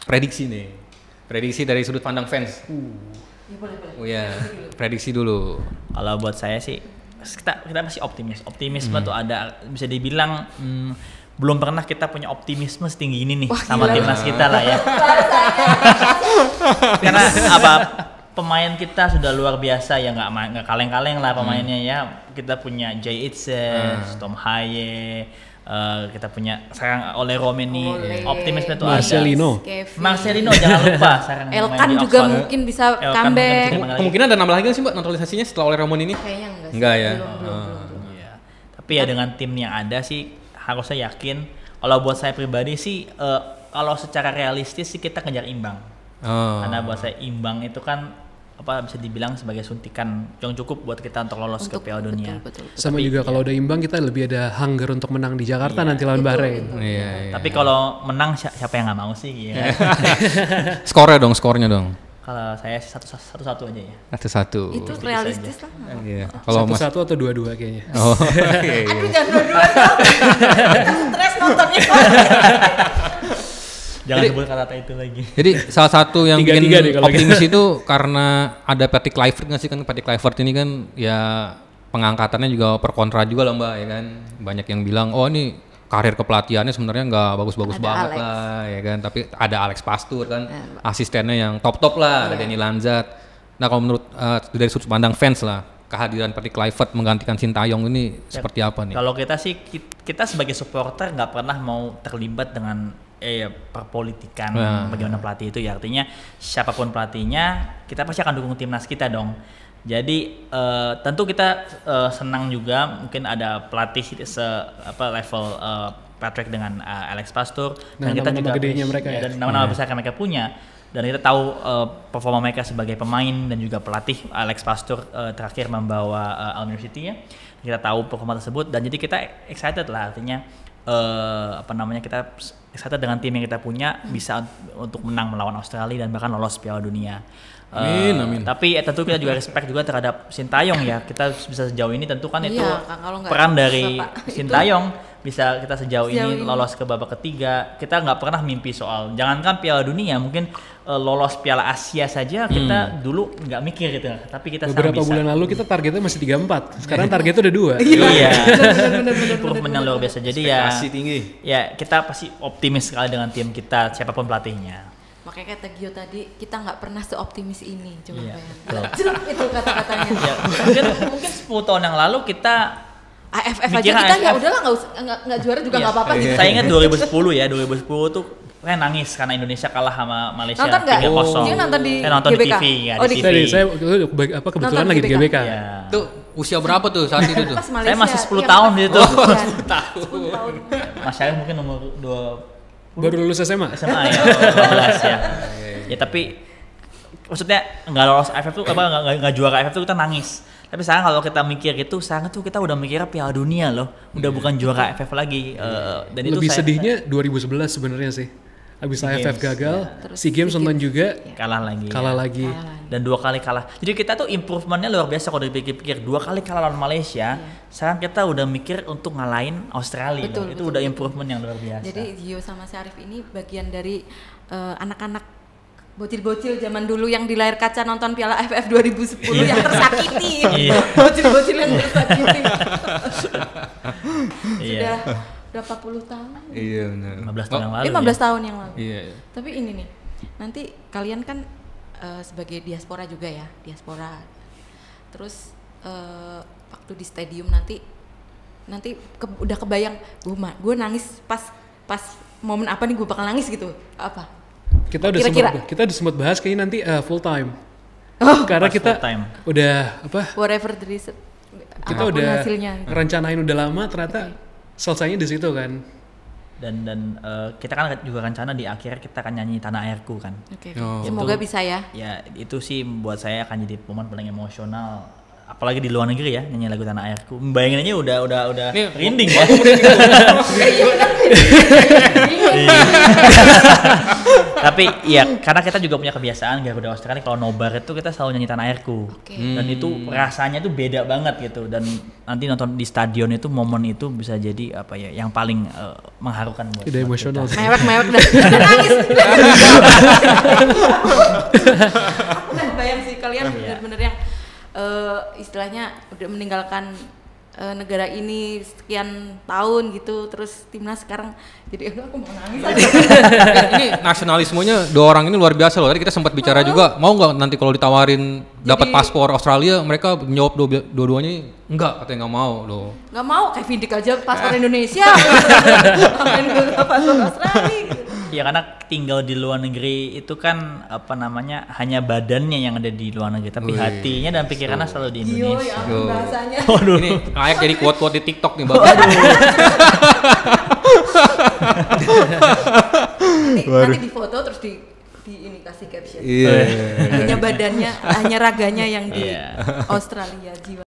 prediksi nih. Prediksi dari sudut pandang fans. Ya, boleh. Oh ya, prediksi dulu. Kalau buat saya sih kita masih optimis. Optimisme tuh ada, bisa dibilang belum pernah kita punya optimisme setinggi ini nih. Wah, sama timnas kita lah ya. Karena pemain kita sudah luar biasa ya, nggak kaleng-kaleng lah pemainnya ya. Kita punya Jay Itzes, Tom Haye, kita punya sekarang Ole Romeni, optimisme itu Marcelino. Jangan lupa sekarang Elkan juga mungkin bisa comeback. Kemungkinan ada nambah lagi nggak sih Mbak naturalisasinya setelah Ole Romeni ini? Kayaknya enggak ya. Belum. Iya. Tapi ya dengan tim yang ada sih harusnya yakin. Kalau buat saya pribadi sih kalau secara realistis sih kita ngejar imbang. Karena buat saya imbang itu kan bisa dibilang sebagai suntikan yang cukup buat kita untuk lolos ke Piala Dunia. Betul. Sama juga kalau udah imbang kita lebih ada hunger untuk menang di Jakarta nanti lawan Bahrain. Iya. Tapi kalau menang siapa yang nggak mau sih? Ya. Skornya dong. Kalau saya satu aja ya. 1-1. Itu realistis lah. Iya. Kalau 1-1 atau 2-2 kayaknya. Oh. Iya. Aduh jangan dua-dua dong. Stres nontonnya. Jangan sebut kata itu lagi. Jadi salah satu yang bikin optimis gitu. itu karena ada Patrick Kluivert nggak sih, kan Patrick Kluivert ini kan ya pengangkatannya juga per kontra juga lah Mbak ya kan. Banyak yang bilang ini karir kepelatihannya sebenarnya nggak bagus-bagus banget Alex lah ya kan. Tapi ada Alex Pastur kan, asistennya yang top lah, ada Denny Lanzat. Nah kalau menurut dari sudut pandang fans lah, kehadiran Patrick Kluivert menggantikan Sintayong ini seperti apa nih? Kalau kita sih, kita sebagai supporter nggak pernah mau terlibat dengan perpolitikan bagaimana pelatih itu ya. Artinya siapapun pelatihnya, kita pasti akan dukung timnas kita dong. Jadi tentu kita senang juga mungkin ada pelatih level Patrick dengan Alex Pastur, dan kita juga gedenya mereka dan nama-nama besar yang mereka punya. Dan kita tahu performa mereka sebagai pemain dan juga pelatih. Alex Pastur terakhir membawa Al University ya. Kita tahu performa tersebut dan jadi kita excited lah, artinya kita excited dengan tim yang kita punya bisa untuk menang melawan Australia dan bahkan lolos Piala Dunia. Amin. Tapi tentu kita juga respect juga terhadap Sintayong ya. Kita bisa sejauh ini tentu kan itu kalau peran dari Sintayong bisa kita sejauh ini lolos ke babak ketiga. Kita nggak pernah mimpi soal jangankan Piala Dunia, mungkin lolos Piala Asia saja kita dulu nggak mikir gitu. Tapi kita beberapa bulan lalu kita targetnya masih 3-4. Sekarang targetnya udah 2. Iya. Improvement yang luar biasa. Jadi ekspektasi tinggi. Ya kita pasti optimis sekali dengan tim kita siapapun pelatihnya. Makanya kata Gio tadi, kita nggak pernah seoptimis ini. Coba bayangin. Jelek itu kata-katanya. Ya, mungkin 10 tahun yang lalu kita AFF aja kita ya udahlah nggak juara juga nggak apa-apa gitu. Saya ingat 2010 ya, 2010 tuh saya nangis karena Indonesia kalah sama Malaysia 3-0. Dia nonton di TV ya, di TV. Saya kebetulan lagi di GBK. Ya. Tuh usia berapa tuh saat itu tuh? Saya masih 10 tahun gitu. 10 tahun. Mas Syarif mungkin umur 20 baru lulus SMA ya, 12 ya. Ya tapi maksudnya nggak lolos AFF tuh nggak juara AFF tuh kita nangis. Tapi sekarang kalau kita mikir gitu, sekarang tuh kita udah mikirnya Piala Dunia loh, udah bukan juara AFF lagi. Dan lebih itu sedihnya 2011 sebenarnya sih. Habis AFF gagal, SEA Games nonton juga kalah lagi. Dan 2 kali kalah. Jadi kita tuh improvementnya luar biasa kalau dipikir-pikir. 2 kali kalah lawan Malaysia, sekarang kita udah mikir untuk ngalahin Australia. Itu udah improvement yang luar biasa. Jadi Gio sama Syarif ini bagian dari anak-anak bocil-bocil zaman dulu yang di layar kaca nonton Piala AFF 2010 yang tersakiti. Bocil-bocil yang tersakiti. Sudah berapa puluh tahun? Iya benar. 15 tahun yang lalu. 15 tahun yang lalu. Iya. Tapi ini nih, nanti kalian kan sebagai diaspora juga ya, diaspora. Terus waktu di stadium nanti udah kebayang gue nangis pas momen apa nih gue bakal nangis gitu. Apa? Kita udah sempat bahas kayaknya nanti full time. Karena kita udah whatever the reason. Kita udah rencanain udah lama, ternyata selesainya di situ kan. Dan kita kan juga rencana di akhir kita akan nyanyi Tanah Airku kan. Semoga bisa ya. Ya itu sih buat saya akan jadi momen paling emosional. Apalagi di luar negeri ya, nyanyi lagu Tanah Airku. Bayangin aja udah rinding ya. Tapi ya karena kita juga punya kebiasaan Garuda Australia kalau nobar itu kita selalu nyanyi Tanah Airku. Dan itu rasanya tuh beda banget gitu. Dan nanti nonton di stadion itu momen itu bisa jadi apa ya yang paling mengharukan buat Tidak emosional. Mewek udah nangis. Aku kan bayang sih kalian bener-bener yang istilahnya udah meninggalkan negara ini sekian tahun gitu, terus timnas sekarang jadi aku mau nangis aja. Ini nasionalismenya dua orang ini luar biasa loh. Tadi kita sempat bicara juga, mau nggak nanti kalau ditawarin dapat paspor Australia, mereka menjawab dua-duanya enggak, katanya nggak mau loh. Nggak mau, kayak Vindik aja paspor Indonesia, ngapain gue paspor Australia gitu. Ya karena tinggal di luar negeri itu kan apa namanya hanya badannya yang ada di luar negeri tapi hatinya dan pikirannya selalu di Indonesia. Yo, ya bahasanya. Ini kayak jadi quote-quote di TikTok nih Bapak. Nanti di foto terus di ini kasih caption. Hanya badannya, hanya raganya yang di Australia jiwa.